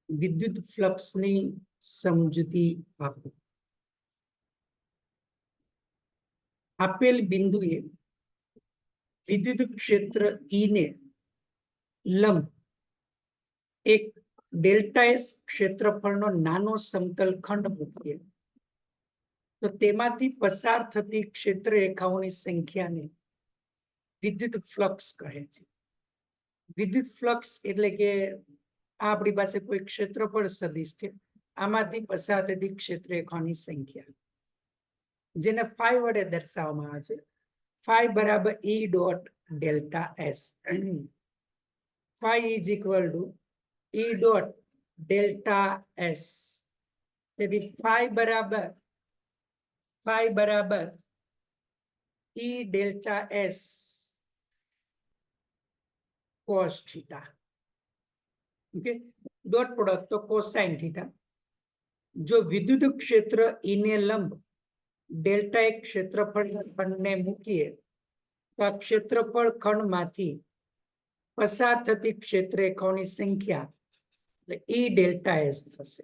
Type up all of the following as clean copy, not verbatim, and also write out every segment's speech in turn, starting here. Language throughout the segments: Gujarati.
વિદ્યુત ફ્લક્સની સમજૂતી આપો. આપેલ બિંદુએ વિદ્યુત ક્ષેત્ર E ને લંબ એક ડેલ્ટા એસ ક્ષેત્રફળનો નાનો સમતલ ખંડ મૂકીએ તો તેમાંથી પસાર થતી ક્ષેત્ર રેખાઓની સંખ્યાને વિદ્યુત ફ્લક્સ કહે છે. વિદ્યુત ફ્લક્સ એટલે કે આપણી પાસે કોઈ ક્ષેત્રફળ સદિશ છે, આમાંથી પસાર થતી ક્ષેત્ર રેખાઓની સંખ્યા, જેને ફાઈ વડે દર્શાવવામાં આવે છે. ફાઈ બરાબર E dot delta S. Phi is equal to E dot delta S. તેથી ફાઈ બરાબર E delta S cos theta. Okay, dot product તો કોસાઇન થીટા. જો વિદ્યુત ક્ષેત્ર E ને લંબ ડેલ્ટા એક ક્ષેત્રફળ ખંડને મૂકીએ તો આ ક્ષેત્રફળ ખંડમાંથી પસાર થતી ક્ષેત્ર રેખાઓની સંખ્યા એટલે E ડેલ્ટા એસ થશે.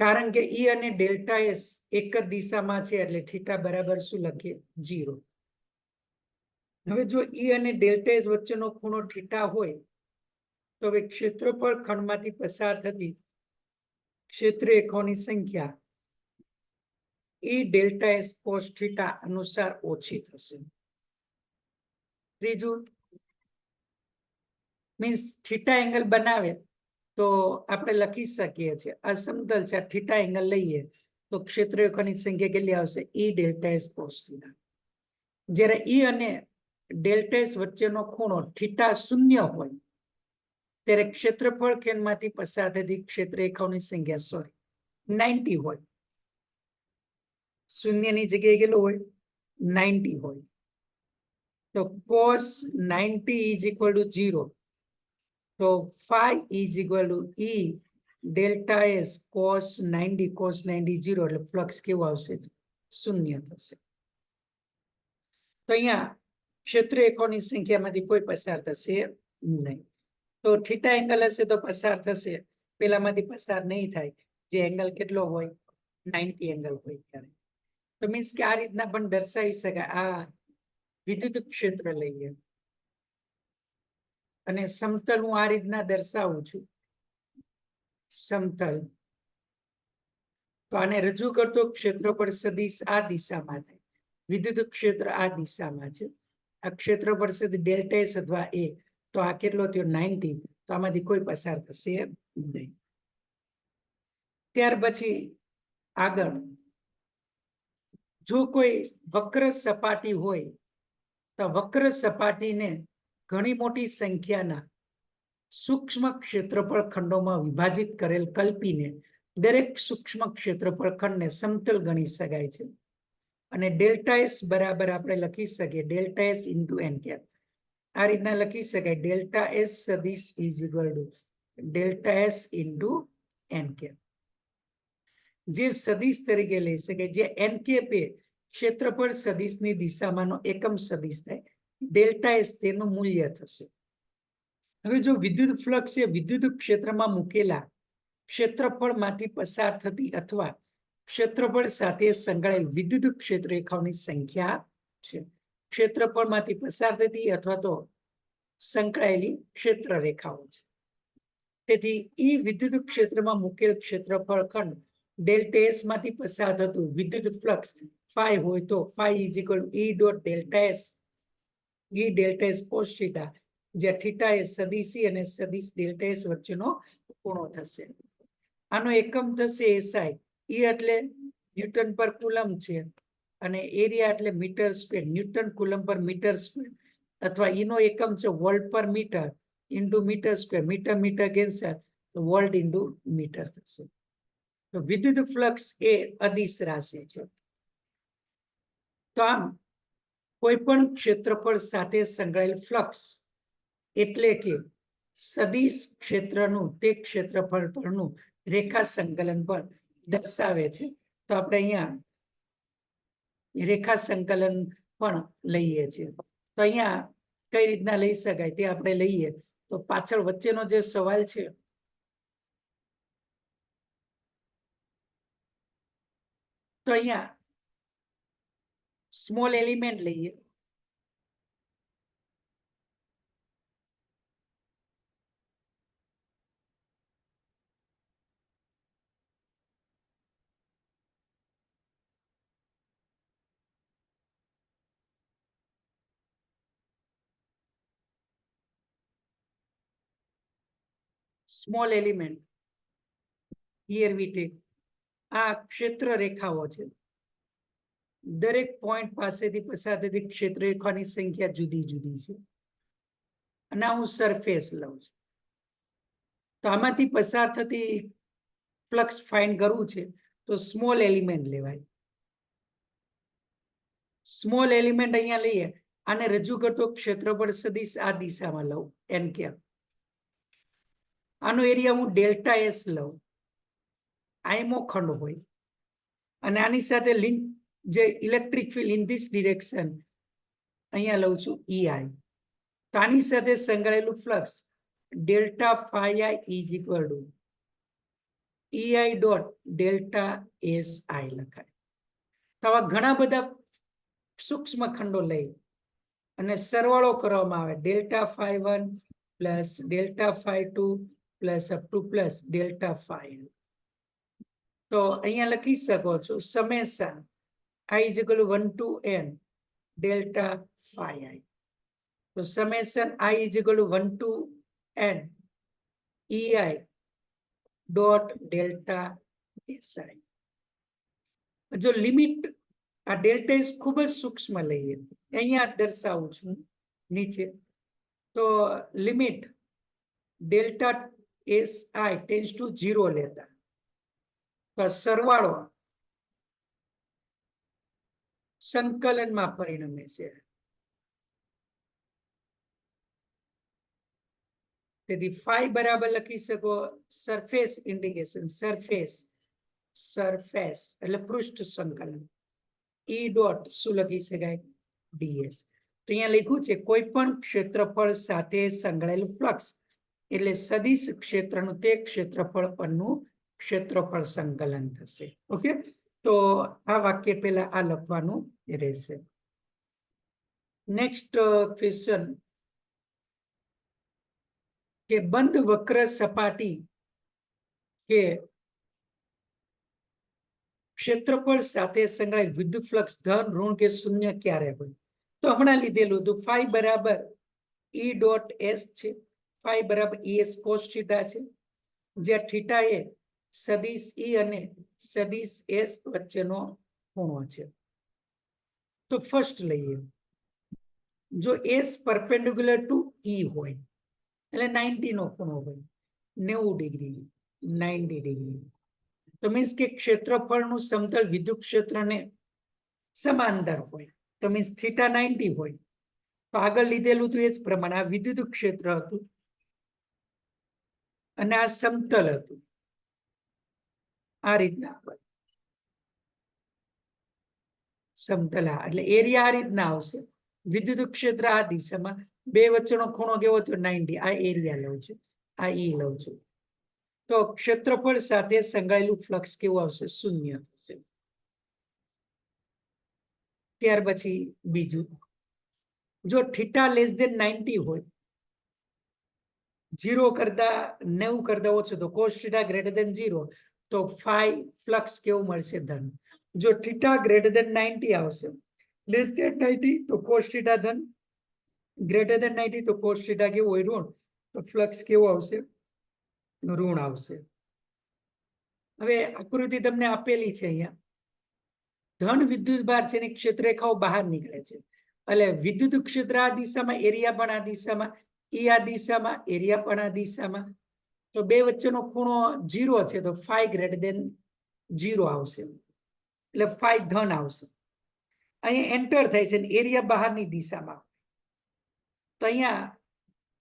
કારણ કે E અને ડેલ્ટા એસ એક જ દિશામાં છે એટલે થીટા બરાબર શું લખીએ? 0. હવે જો E અને ડેલ્ટા એસ વચ્ચેનો ખૂણો થીટા હોય તો હવે ક્ષેત્રફળ ખંડમાંથી પસાર થતી ક્ષેત્ર રેખાઓની સંખ્યા E delta S cos theta અનુસાર ઓછી થશે. ત્રીજું મીન્સ થીટા એંગલ બનાવે તો આપણે લખી શકીએ છીએ આ સમતલ છે, થીટા એંગલ લઈએ તો ક્ષેત્ર રેખાની સંખ્યા કેટલી આવશે? E delta S cos theta. જ્યારે E અને ડેલ્ટા એસ વચ્ચેનો ખૂણો થીટા 0 હોય ત્યારે ક્ષેત્રફળ ખંડમાંથી પસાર થતી ક્ષેત્ર રેખાઓની સંખ્યા 90 હોય. 0 ની જગ્યાએ કેટલું હોય? 90 હોય. તો cos 90 is equal to 0. તો phi is equal to E delta S cos 90 0 એટલે ફ્લક્સ કેવું આવશે? 0 થશે. તો અહીંયા ક્ષેત્ર રેખાઓની સંખ્યામાંથી કોઈ પસાર થશે નહીં. તો થીટા એંગલ હશે તો પસાર થશે, પેલામાંથી પસાર નહીં થાય જે એંગલ કેટલો હોય? 90 એંગલ હોય ત્યારે. તો મીન્સ કે આ રીતના પણ દર્શાવી શકાય. આ વિદ્યુત ક્ષેત્ર લઈએ અને સમતલ હું આ રીતના દર્શાવું છું, સમતલ. તો આને રજૂ કરતો ક્ષેત્રફળ સદિશ આ દિશામાં થાય, વિદ્યુત ક્ષેત્ર આ દિશામાં છે, આ ક્ષેત્રફળ સદિશ ડેલ્ટા એસ અથવા એ, તો આ કેટલો થયો? 90. તો આમાંથી કોઈ પસાર થશે નહીં. ત્યાર પછી આગળ જો કોઈ વક્ર સપાટી હોય તો વક્ર સપાટીને ઘણી મોટી સંખ્યાના સૂક્ષ્મ ક્ષેત્રફળ ખંડોમાં વિભાજિત કરેલ કલ્પીને દરેક સૂક્ષ્મ ક્ષેત્રફળ ખંડને સમતલ ગણી શકાય છે. અને ડેલ્ટા એસ બરાબર આપણે લખી શકીએ delta S into N cap. આ રીતના લખી શકાય ડેલ્ટા એસ સદિશ is equal to delta S into N cap. જે સદિશ તરીકે લઈ શકાય, જે એન કેપ એ ક્ષેત્રફળ સદિશની દિશામાંનો એકમ સદિશ થાય, ડેલ્ટા એસ તેનું મૂલ્ય થશે. હવે જો વિદ્યુત ફ્લક્સ એ વિદ્યુત ક્ષેત્રમાં મૂકેલા ક્ષેત્રફળમાંથી પસાર થતી અથવા ક્ષેત્રફળ સાથે સંકળાયેલ વિદ્યુત ક્ષેત્ર રેખાઓની સંખ્યા છે. ક્ષેત્રફળમાંથી પસાર થતી અથવા તો સંકળાયેલી ક્ષેત્ર રેખાઓ છે. તેથી E વિદ્યુત ક્ષેત્રમાં મૂકેલ ક્ષેત્રફળ ખંડ ડેલ્ટા એસ માંથી પસાર થતું વિદ્યુત ફ્લક્સ ફાઈ હોય તો phi is equal to E dot delta S, E delta S cos theta, જ્યાં થીટા એ સદિશી અને સદિશ ડેલ્ટા એસ વચ્ચેનો ખૂણો થશે. આનો એકમ થશે SI. E એટલે ન્યૂટન પર કુલમ છે અને એરિયા એટલે metre square, newton coulomb per metre square, અથવા E નો એકમ છે volt per metre into metre square, metre metre cancel તો વોલ્ટ ઇન્ટુ મીટર થશે. તો વિદ્યુત ફ્લક્સ એ અદિશ રાશિ છે. તો આમ કોઈ પણ ક્ષેત્રફળ સાથે સંકળાયેલ ફ્લક્સ એટલે કે સદિશ ક્ષેત્રનું તે ક્ષેત્રફળ પરનું રેખા સંકલન પણ દર્શાવે છે. તો આપણે અહીંયા રેખા સંકલન પણ લઈએ છીએ. તો અહીંયા કઈ રીતના લઈ શકાય તે આપણે લઈએ તો પાછળ વચ્ચેનો જે સવાલ છે તો અહીંયા સ્મોલ એલિમેન્ટ લઈએ. Small element here we take આ ક્ષેત્ર રેખાઓ છે. દરેક પોઈન્ટ પાસેથી પસાર થતી ક્ષેત્ર રેખાની સંખ્યા જુદી જુદી છે. અને હું સરફેસ લઉં છું. તો આમાંથી પસાર થતી ફ્લક્સ ફાઇન્ડ કરવું છે તો સ્મોલ એલિમેન્ટ લેવાય. સ્મોલ એલિમેન્ટ અહીંયા લઈએ. આને રજૂ કરતો ક્ષેત્રફળ સદિશ આ દિશામાં લઉં એન કેપ. આનો એરિયા હું ડેલ્ટા એસ લઉં. આયમો ખંડ હોય અને આની સાથે લિંક જે electric field in this direction અહીંયા લઉં છું EI. તો આની સાથે સંકળાયેલું flux delta phi I is equal to EI dot delta SI લખાય. તો આવા ઘણા બધા સૂક્ષ્મ ખંડો લઈ અને સરવાળો કરવામાં આવે. Delta phi 1 plus delta phi 2 plus up to plus delta phi. તો અહીંયા લખી શકો છો summation I is equal to 1 to n delta phi I. તો summation I is equal to 1 to n EI dot delta SI. જો લિમિટ આ ડેલ્ટા એસ ખૂબ જ સૂક્ષ્મ લઈએ, અહીંયા દર્શાવું છું નીચે. તો limit delta SI tends to 0 લેતા તો સરવાળો સંકલનમાં પરિણમે છે. તેથી ફાઈ બરાબર લખી શકો સરફેસ ઇન્ટિગ્રેશન સરફેસ એટલે પૃષ્ઠ સંકલન E ડોટ શું લખી શકાય DS. તો અહીંયા લખ્યું છે કોઈ પણ ક્ષેત્રફળ સાથે સંકળાયેલું ફ્લક્સ એટલે સદિશ ક્ષેત્રનું તે ક્ષેત્રફળ પરનું ક્ષેત્રફળ સંકલન થશે. ઓકે, તો આ વાક્ય પહેલા આ લખવાનું રહેશે. નેક્સ્ટ ક્વેશ્ચન કે બંધ વક્ર સપાટી કે ક્ષેત્રફળ સાથે સંકળાયેલ વિદ્યુત ફ્લક્સ ધન ઋણ કે શૂન્ય ક્યારે હોય? તો હમણાં લીધેલું હતું ફાઈ બરાબર E ડોટ S છે. ફાઈ બરાબર ES કોસ થીટા છે, જ્યાં થીટા એ સદિશ E અને સદિશ S વચ્ચેનો ખૂણો છે. તો ફર્સ્ટ લઈએ. જો S પરપેન્ડિક્યુલર ટુ E હોય એટલે 90 નો ખૂણો હોય, 90 ડિગ્રી 90 ડિગ્રી. તો મીન્સ કે ક્ષેત્રફળનું સમતલ વિદ્યુત ક્ષેત્રને સમાંતર હોય. તો મીન્સ થીટા 90 હોય. તો આગળ લીધેલું હતું એ જ પ્રમાણે આ વિદ્યુત ક્ષેત્ર હતું અને આ સમતલ હતું. આ રીતના સમતલ એટલે એરિયા આ રીતના આવશે. વિદ્યુત ક્ષેત્ર આ દિશામાં, બે વચ્ચેનો ખૂણો કેવો થયો 90. આ એરિયા લઉં છું, આ E લઉં છું. તો ક્ષેત્રફળ સાથે સંકળાયેલું ફ્લક્સ કેવું આવશે? શૂન્ય થશે. ત્યાર પછી બીજું, જો થીટા લેસ ધેન 90 હોય, 0 કરતા 90 કરતા ઓછો, તો કોસ થીટા ગ્રેટર ધેન 0, તો ફાઈ ફ્લક્સ કેવું મળશે? ધન. જો થીટા ગ્રેટર ધેન 90 આવશે, લેસ ધેન 90 તો કોસ થીટા ધન, ગ્રેટર ધેન 90 તો કોસ થીટા કેવું હોય? ઋણ. તો ફ્લક્સ કેવું આવશે? ઋણ આવશે. હવે આકૃતિ તમને આપેલી છે અહીંયા. ધન વિદ્યુત ભાર છે એની ક્ષેત્ર રેખાઓ બહાર નીકળે છે એટલે વિદ્યુત ક્ષેત્ર આ દિશામાં, એરિયા પણ આ દિશામાં, E આ દિશામાં, એરિયા પણ આ દિશામાં. તો બે વચ્ચેનો ખૂણો 0 છે, તો ફાઈ ગ્રેટર ધેન 0 આવશે એટલે ફાઈ ધન આવશે. અહીંયા એન્ટર થાય છે, એરિયા બહારની દિશામાં. તો અહીંયા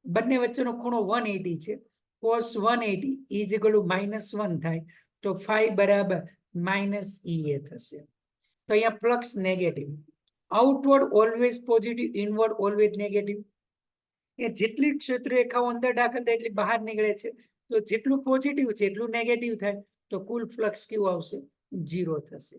બંને વચ્ચેનો ખૂણો 180 છે. cos 180 is equal to -1 થાય, તો ફાઈ બરાબર -EA થશે. તો અહીંયા flux negative. Outward always positive, inward always negative. એ જેટલી ક્ષેત્ર રેખાઓ અંદર દાખલ થાય એટલી બહાર નીકળે છે. તો જેટલું પોઝિટિવ છે એટલું નેગેટિવ થાય, તો કુલ ફ્લક્સ કેવું આવશે? 0 થશે.